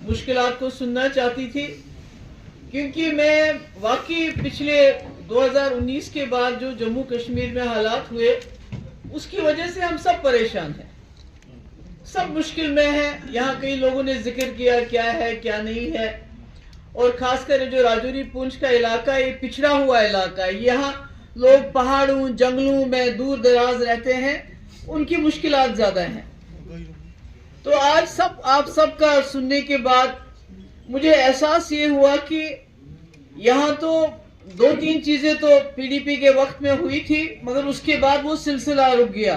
मुश्किलात को सुनना चाहती थी, क्योंकि मैं वाकई पिछले 2019 के बाद जो जम्मू कश्मीर में हालात हुए उसकी वजह से हम सब परेशान हैं, सब मुश्किल में हैं। यहाँ कई लोगों ने जिक्र किया क्या है क्या नहीं है, और खासकर जो राजौरी पुंछ का इलाका ये पिछड़ा हुआ इलाका है। यहाँ लोग पहाड़ों जंगलों में दूर दराज रहते हैं, उनकी मुश्किलात ज़्यादा हैं। तो आज आप सबका सुनने के बाद मुझे एहसास ये हुआ कि यहाँ तो 2-3 चीज़ें तो पीडीपी के वक्त में हुई थी, मगर उसके बाद वो सिलसिला रुक गया,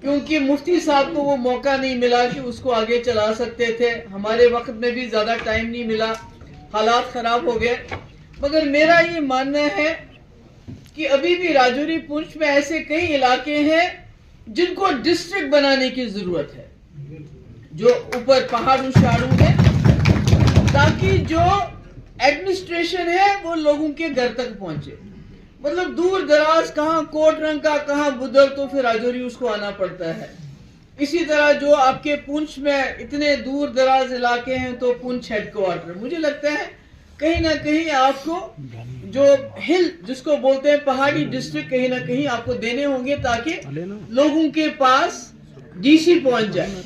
क्योंकि मुफ्ती साहब को वो मौका नहीं मिला कि उसको आगे चला सकते थे। हमारे वक्त में भी ज़्यादा टाइम नहीं मिला, हालात ख़राब हो गए। मगर मेरा ये मानना है कि अभी भी राजौरी पुंछ में ऐसे कई इलाके हैं जिनको डिस्ट्रिक्ट बनाने की ज़रूरत है, जो ऊपर पहाड़ों शहाड़ों में, ताकि जो एडमिनिस्ट्रेशन है वो लोगों के घर तक पहुंचे। मतलब दूर दराज कहाँ कोटरंका कहाँ बुदर, तो फिर राजौरी उसको आना पड़ता है। इसी तरह जो आपके पुंछ में इतने दूर दराज इलाके हैं, तो पुंछ हेडक्वार्टर, मुझे लगता है कहीं ना कहीं आपको जो हिल जिसको बोलते हैं पहाड़ी डिस्ट्रिक्ट कहीं ना कहीं आपको देने होंगे, ताकि लोगों के पास डीसी पहुंच जाए।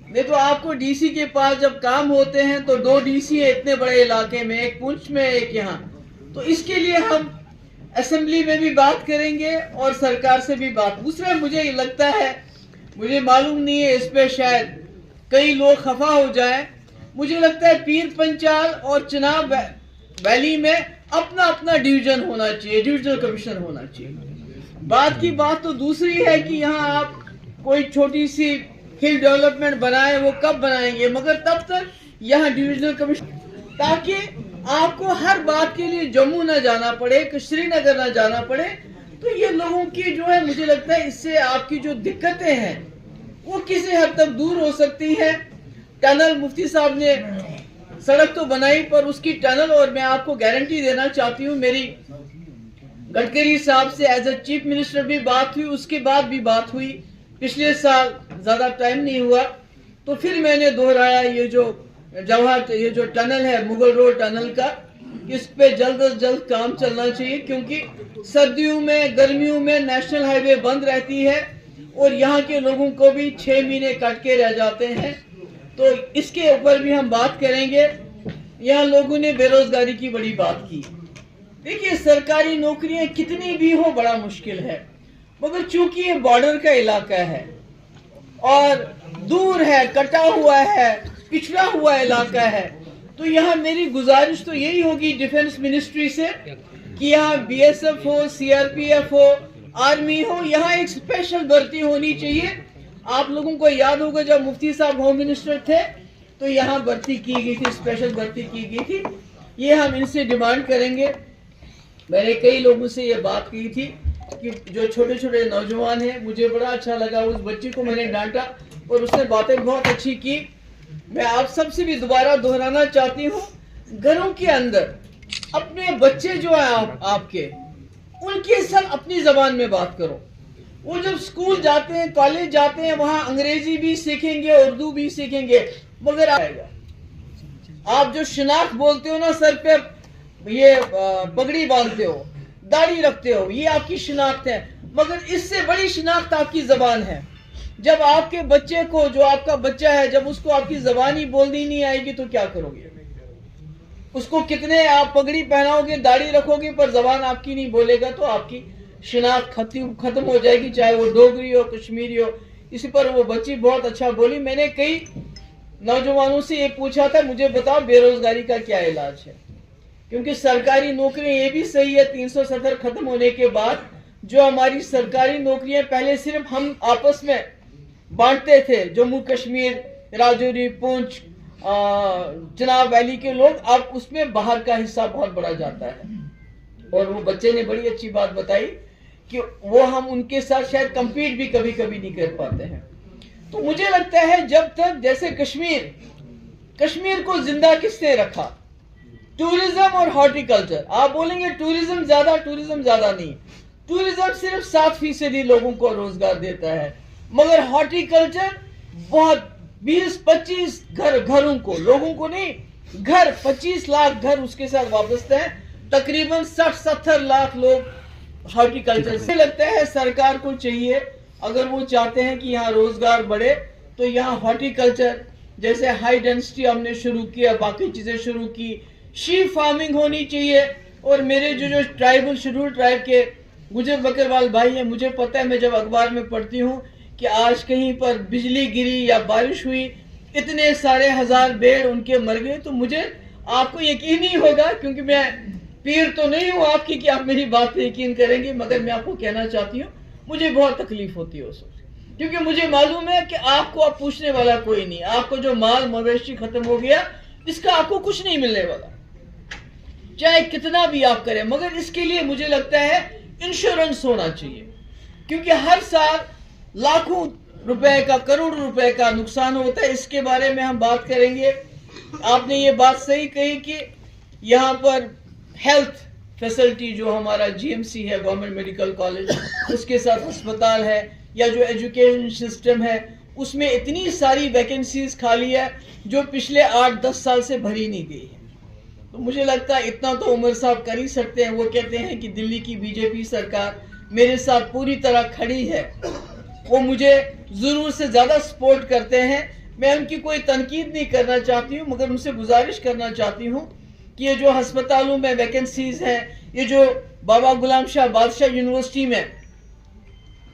नहीं तो आपको डीसी के पास जब काम होते हैं तो 2 डीसी है इतने बड़े इलाके में, एक पुंछ में एक यहाँ। तो इसके लिए हम असेंबली में भी बात करेंगे और सरकार से भी बात। दूसरा मुझे लगता है, मुझे मालूम नहीं है, इस पे शायद कई लोग खफा हो जाएं, मुझे लगता है पीर पंचाल और चिनाब वैली में अपना अपना डिवीजन होना चाहिए, डिविजनल कमीशन होना चाहिए। बात की बात तो दूसरी है कि यहाँ आप कोई छोटी सी हिल डेवलपमेंट बनाए, वो कब बनाएंगे, मगर तब तक यहाँ डिविजनल कमीशन, ताकि आपको हर बात के लिए जम्मू न जाना पड़े, श्रीनगर न जाना पड़े। तो ये लोगों की जो है, मुझे लगता है इससे आपकी जो दिक्कतें हैं वो किसी हद तक दूर हो सकती है। टनल मुफ्ती साहब ने सड़क तो बनाई, पर उसकी टनल, और मैं आपको गारंटी देना चाहती हूँ, मेरी गडकरी साहब से एज ए चीफ मिनिस्टर भी बात हुई, उसके बाद भी बात हुई, पिछले साल ज्यादा टाइम नहीं हुआ, तो फिर मैंने दोहराया ये जो ये जो टनल है मुगल रोड टनल का, इस पे जल्द से जल्द काम चलना चाहिए, क्योंकि सर्दियों में गर्मियों में नेशनल हाईवे बंद रहती है और यहाँ के लोगों को भी 6 महीने कट के रह जाते हैं। तो इसके ऊपर भी हम बात करेंगे। यहाँ लोगों ने बेरोजगारी की बड़ी बात की। देखिए, सरकारी नौकरियां कितनी भी हो बड़ा मुश्किल है, मगर चूंकि ये बॉर्डर का इलाका है और दूर है, कटा हुआ है, पिछड़ा हुआ इलाका है, तो यहाँ मेरी गुजारिश तो यही होगी डिफेंस मिनिस्ट्री से कि यहाँ बीएसएफ हो, सीआरपीएफ हो, आर्मी हो, यहाँ एक स्पेशल भर्ती होनी चाहिए। आप लोगों को याद होगा जब मुफ्ती साहब होम मिनिस्टर थे तो यहाँ भर्ती की गई थी, स्पेशल भर्ती की गई थी। ये हम इनसे डिमांड करेंगे। मैंने कई लोगों से ये बात की थी कि जो छोटे छोटे नौजवान हैं, मुझे बड़ा अच्छा लगा, उस बच्ची को मैंने डांटा और उसने बातें बहुत अच्छी की। मैं आप सबसे भी दोबारा दोहराना चाहती हूँ, घरों के अंदर अपने बच्चे जो है आपके, उनके साथ अपनी जबान में बात करो। वो जब स्कूल जाते हैं, कॉलेज जाते हैं, वहां अंग्रेजी भी सीखेंगे, उर्दू भी सीखेंगे, मगर आएगा आप जो शिनाख्त बोलते हो ना, सर पे ये पगड़ी बांधते हो, दाढ़ी रखते हो, ये आपकी शिनाख्त है, मगर इससे बड़ी शिनाख्त आपकी जबान है। जब आपके बच्चे को, जो आपका बच्चा है, जब उसको आपकी जबान ही बोलनी नहीं आएगी तो क्या करोगे? उसको कितने आप पगड़ी पहनाओगे, दाढ़ी रखोगे, पर जबान आपकी नहीं बोलेगा तो आपकी शिनाख्त खत्म हो जाएगी, चाहे वो डोगरी हो, कश्मीरी हो। इसी पर वो बच्ची बहुत अच्छा बोली। मैंने कई नौजवानों से ये पूछा था, मुझे बताओ बेरोजगारी का क्या इलाज है, क्योंकि सरकारी नौकरियां, ये भी सही है 370 खत्म होने के बाद जो हमारी सरकारी नौकरियां पहले सिर्फ हम आपस में बांटते थे, जम्मू कश्मीर, राजौरी, पुंछ, चिनाब वैली के लोग, अब उसमें बाहर का हिस्सा बहुत बड़ा जाता है। और वो बच्चे ने बड़ी अच्छी बात बताई कि वो हम उनके साथ शायद कंपीट भी कभी कभी नहीं कर पाते हैं। तो मुझे लगता है जब तक, जैसे कश्मीर को जिंदा किसने रखा? टूरिज्म और हॉर्टिकल्चर। आप बोलेंगे टूरिज्म ज्यादा नहीं, टूरिज्म सिर्फ 7% लोगों को रोजगार देता है, मगर हॉर्टिकल्चर बहुत 20-25 घरों को, लोगों को नहीं, घर 25 लाख घर उसके साथ वाबस्ता है। तकरीबन 60-70 लाख लोग हॉर्टिकल्चर से। लगता है सरकार को चाहिए, अगर वो चाहते हैं कि यहाँ रोजगार बढ़े, तो यहाँ हॉर्टिकल्चर जैसे हाई डेंसिटी हमने शुरू किया, बाकी चीजें शुरू की, शीप फार्मिंग होनी चाहिए। और मेरे जो ट्राइबल शेड्यूल ट्राइब के गुजर बकरवाल भाई हैं, मुझे पता है, मैं जब अखबार में पढ़ती हूँ कि आज कहीं पर बिजली गिरी या बारिश हुई, इतने सारे हजार भेड़ उनके मर गए, तो मुझे आपको यकीन नहीं होगा, क्योंकि मैं पीर तो नहीं हूँ आपकी कि आप मेरी बात पे यकीन करेंगे, मगर मैं आपको कहना चाहती हूँ मुझे बहुत तकलीफ होती है उस वक्त, क्योंकि मुझे मालूम है कि आपको अब पूछने वाला कोई नहीं, आपको जो माल मवेशी खत्म हो गया, इसका आपको कुछ नहीं मिलने वाला, चाहे कितना भी आप करें। मगर इसके लिए मुझे लगता है इंश्योरेंस होना चाहिए, क्योंकि हर साल लाखों रुपए का, करोड़ रुपए का नुकसान होता है। इसके बारे में हम बात करेंगे। आपने ये बात सही कही कि यहाँ पर हेल्थ फैसिलिटी जो हमारा जीएमसी है, गवर्नमेंट मेडिकल कॉलेज, उसके साथ अस्पताल है, या जो एजुकेशन सिस्टम है, उसमें इतनी सारी वैकेंसीज खाली है जो पिछले 8-10 साल से भरी नहीं गई है। तो मुझे लगता है इतना तो उमर साहब कर ही सकते हैं। वो कहते हैं कि दिल्ली की बीजेपी सरकार मेरे साथ पूरी तरह खड़ी है, वो मुझे जरूर से ज्यादा सपोर्ट करते हैं। मैं उनकी कोई तनकीद नहीं करना चाहती हूँ, मगर उनसे गुजारिश करना चाहती हूँ कि ये जो अस्पतालों में वैकेंसीज हैं, ये जो बाबा गुलाम शाह बादशाह यूनिवर्सिटी में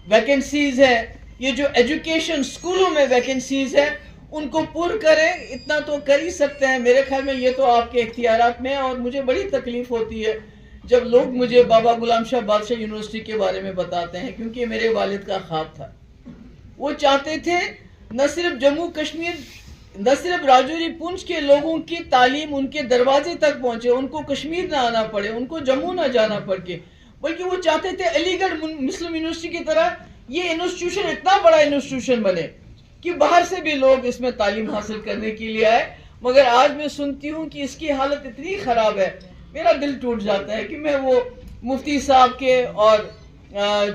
वैकेंसीज है, ये जो एजुकेशन स्कूलों में वैकेंसीज है, उनको पूर्ण करें। इतना तो कर ही सकते हैं। मेरे ख्याल में ये तो आपके इख्तियारात में है। और मुझे बड़ी तकलीफ होती है जब लोग मुझे बाबा गुलाम शाह बादशाह यूनिवर्सिटी के बारे में बताते हैं, क्योंकि मेरे वालिद का ख्वाब था। वो चाहते थे न सिर्फ जम्मू कश्मीर, न सिर्फ राजौरी पुंछ के लोगों की तालीम उनके दरवाजे तक पहुंचे, उनको कश्मीर ना आना पड़े, उनको जम्मू ना जाना पड़े, बल्कि वो चाहते थे अलीगढ़ मुस्लिम यूनिवर्सिटी की तरह ये इंस्टीट्यूशन इतना बड़ा इंस्टीट्यूशन बने कि बाहर से भी लोग इसमें तालीम हासिल करने के लिए आए। मगर आज मैं सुनती हूँ कि इसकी हालत इतनी खराब है, मेरा दिल टूट जाता है कि मैं वो मुफ्ती साहब के और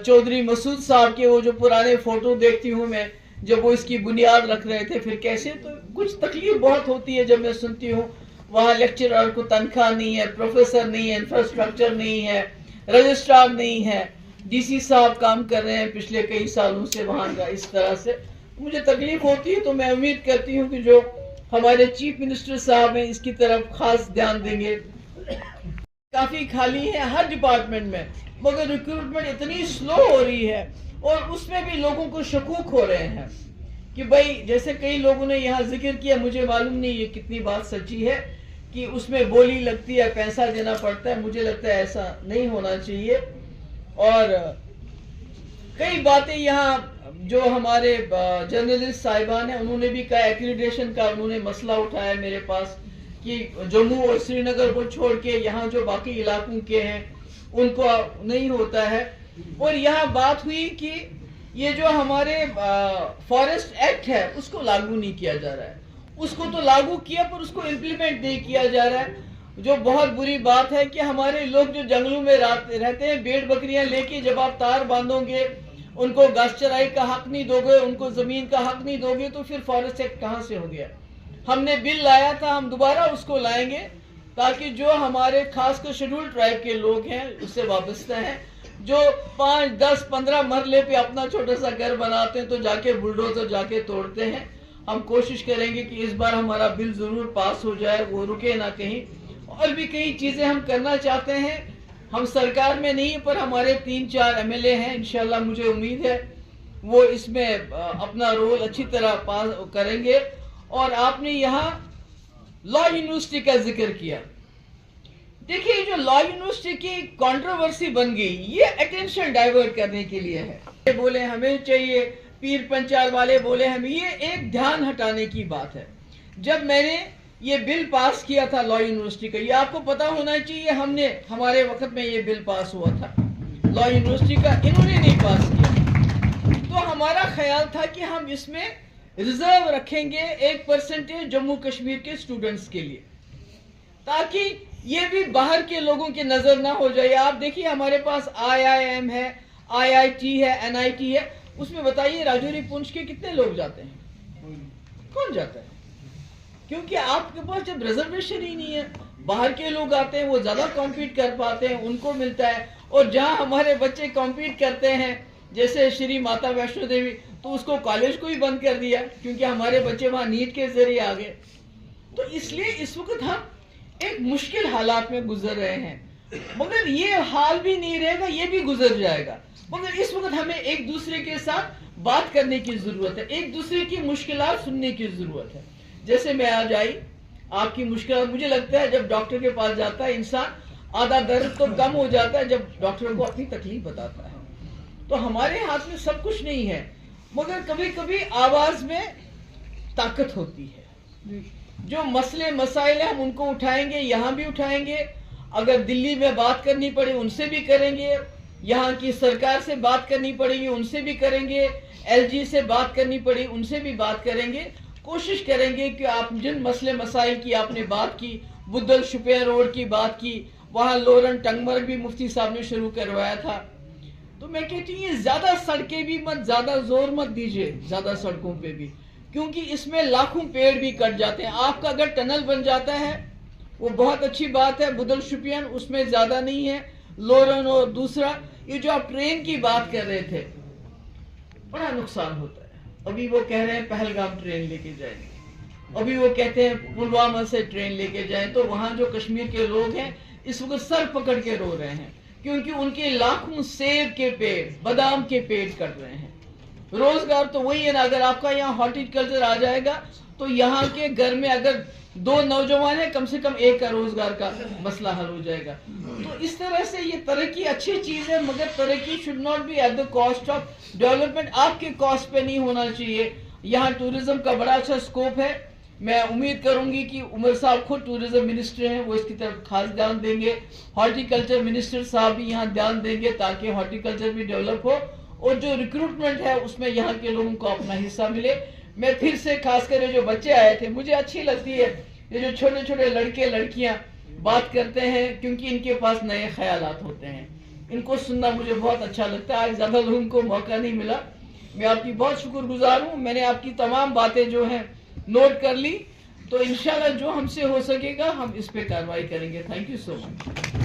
चौधरी मसूद साहब के वो जो पुराने फोटो देखती हूँ मैं, जब वो इसकी बुनियाद रख रहे थे, फिर कैसे, तो कुछ तकलीफ बहुत होती है जब मैं सुनती हूँ वहाँ लेक्चरर को तनख्वाह नहीं है, प्रोफेसर नहीं है, इंफ्रास्ट्रक्चर नहीं है, रजिस्ट्रार नहीं है, डीसी साहब काम कर रहे हैं पिछले कई सालों से वहाँ का, इस तरह से मुझे तकलीफ होती है। तो मैं उम्मीद करती हूँ कि जो हमारे चीफ मिनिस्टर साहब हैं इसकी तरफ खास ध्यान देंगे। काफी खाली है हर डिपार्टमेंट में, मगर रिक्रूटमेंट इतनी स्लो हो रही है और उसमें भी लोगों को शकूक हो रहे हैं कि भाई, जैसे कई लोगों ने यहाँ जिक्र किया, मुझे मालूम नहीं ये कितनी बात सच्ची है, कि उसमें बोली लगती है, पैसा देना पड़ता है। मुझे लगता है ऐसा नहीं होना चाहिए। और कई बातें यहाँ जो हमारे जर्नलिस्ट साहिबान हैं उन्होंने भी कहा, एक्रीडेशन का उन्होंने मसला उठाया मेरे पास कि जम्मू और श्रीनगर को छोड़ के यहाँ जो बाकी इलाकों के हैं उनको नहीं होता है। और यहाँ बात हुई कि ये जो हमारे फॉरेस्ट एक्ट है उसको लागू नहीं किया जा रहा है, उसको तो लागू किया पर उसको इम्प्लीमेंट नहीं किया जा रहा है, जो बहुत बुरी बात है कि हमारे लोग जो जंगलों में रहते हैं, भेड़ बकरियां लेके जब आप तार बांधोगे, उनको घास चराई का हक नहीं दोगे, उनको जमीन का हक नहीं दोगे, तो फिर फॉरेस्ट एक्ट कहाँ से हो गया। हमने बिल लाया था, हम दोबारा उसको लाएंगे ताकि जो हमारे खासकर शेड्यूल ट्राइब के लोग हैं उससे वाबस्ता हैं, जो 5, 10, 15 मरले पे अपना छोटा सा घर बनाते हैं तो जाके बुलडोजर जाके तोड़ते हैं। हम कोशिश करेंगे कि इस बार हमारा बिल जरूर पास हो जाए, वो रुके ना कहीं। और भी कई चीजें हम करना चाहते हैं, हम सरकार में नहीं पर हमारे 3-4 एमएलए हैं, इंशाल्लाह मुझे उम्मीद है वो इसमें अपना रोल अच्छी तरह पास करेंगे। और आपने यहाँ लॉ यूनिवर्सिटी का जिक्र किया, देखिए जो लॉ यूनिवर्सिटी की कंट्रोवर्सी बन गई, ये अटेंशन डाइवर्ट करने के लिए है। बोले हमें चाहिए, पीर पंचाल वाले बोले हमें, ये एक ध्यान हटाने की बात है। जब मैंने ये बिल पास किया था लॉ यूनिवर्सिटी का, ये आपको पता होना चाहिए, हमने हमारे वक्त में ये बिल पास हुआ था लॉ यूनिवर्सिटी का, इन्होंने नहीं पास किया। तो हमारा ख्याल था कि हम इसमें रिजर्व रखेंगे 1% जम्मू कश्मीर के स्टूडेंट्स के लिए, ताकि ये भी बाहर के लोगों की नजर ना हो जाए। आप देखिए हमारे पास IIM है, IIT है, NIT है, उसमें बताइए राजौरी पुंछ के कितने लोग जाते हैं, کون جاتا ہے؟ کیونکہ آپ کے پاس جب ریزرویشن ہی نہیں ہے، باہر کے لوگ آتے ہیں وہ زیادہ کمپیٹ کر پاتے ہیں، ان کو ملتا ہے، اور جہاں ہمارے بچے کمپیٹ کرتے ہیں جیسے شری ماتا ویشنو دیوی، تو اس کو کالج کو ہی بند کر دیا کیونکہ ہمارے بچے وہاں نیٹ کے ذریعے آ گئے. تو اس لیے اس وقت ہم ایک مشکل حالات میں گزر رہے ہیں، مگر یہ حال بھی نہیں رہے گا، یہ بھی گزر جائے گا. مگر اس وقت ہمیں ایک دوسرے کے ساتھ بات کرنے کی ضرورت ہے، ایک دوسرے کی مشکلات سننے کی ضرورت ہے. جیسے میں آج آئی آپ کی مشکلات، مجھے لگتا ہے جب ڈاکٹر کے پاس جاتا ہے انسان، آدھا درد تو کم ہو جاتا ہے جب ڈاکٹر کو اپنی تکلیف بتاتا ہے. تو ہمارے ہاتھ میں سب کچھ نہیں ہے، مگر کبھی کبھی آواز میں طاقت ہوتی ہے. جو مسئلے مسائل ہیں ہم ان کو اٹھائیں گے، یہاں بھی اٹھائیں گے، اگر دلی میں بات کرنی پڑے ان سے بھی کریں گے، یہاں کی سرکار سے بات کرنی پڑے گی ان سے بھی کریں گے، ایل جی سے بات کرنی پڑی ان سے بھی بات کریں گے. کوشش کریں گے کہ آپ جن مسئلے مسائل کی آپ نے بات کی، بدل شپیان روڈ کی بات کی، وہاں لورن ٹنگمرگ بھی مفتی صاحب نے شروع کروایا تھا. تو میں کہتی ہوں یہ زیادہ سڑکیں بھی مت، زیادہ زور مت دیجئے زیادہ سڑکوں پہ بھی، کیونکہ اس میں لاکھوں پیڑ بھی کٹ جاتے ہیں. آپ کا اگر ٹنل بن جاتا ہے وہ بہت اچھی بات ہے، بدل شپیان اس میں زیادہ نہیں ہے، لورن اور دوسرا یہ جو آپ ٹرین کی بات کر رہے تھے بڑا نقصان ہوتا ہے. ابھی وہ کہہ رہے ہیں پہلگام ٹرین لے کے جائیں گے، ابھی وہ کہتے ہیں پلوامہ سے ٹرین لے کے جائیں. تو وہاں جو کشمیر کے لوگ ہیں اس وقت سر پکڑ کے رو رہے ہیں کیونکہ ان کے لاکھوں سیب کے پیڑ، بادام کے پیڑ کٹ رہے ہیں. روزگار تو وہی ہے نا، اگر آپ کا یہاں ہارٹی کلچر آ جائے گا تو یہاں کے گھر میں اگر 2 نوجوان ہیں کم سے کم 1 کا روزگار کا مسئلہ حل ہو جائے گا. تو اس طرح سے یہ ترقی اچھی چیز ہے، مگر ترقی should not be at the cost of development. آپ کے کاسٹ پہ نہیں ہونا چاہیے. یہاں ٹورزم کا بڑا اچھا سکوپ ہے. میں امید کروں گی کہ عمر صاحب خود ٹورزم منسٹر ہیں، وہ اس کی طرف خاص دھیان دیں گے. ہارٹی کلچر منسٹر صاحب بھی یہاں دھیان دیں گے تاکہ ہارٹی کلچر بھی ڈیولپ ہو، اور جو ریکروٹمنٹ ہے اس میں یہاں کے لوگوں کو اپنا حصہ ملے. میں پھر سے خاص کر جو بچے آئے تھے مجھے اچھی لگتی ہے یہ جو چھوٹے چھوٹے لڑکے لڑکیاں بات کرتے ہیں، کیونکہ ان کے پاس نئے خیالات ہوتے ہیں. ان کو سننا مجھے بہت اچھا لگتا ہے. آج زیادہ لوگوں کو موقع نہیں ملا. میں آپ کی بہت شکر گزار ہوں. میں نے آپ کی تمام باتیں جو ہیں نوٹ کر لی، تو انشاءاللہ جو ہم سے ہو سکے گا ہم اس پہ کارروائی کریں گے. Thank you so much.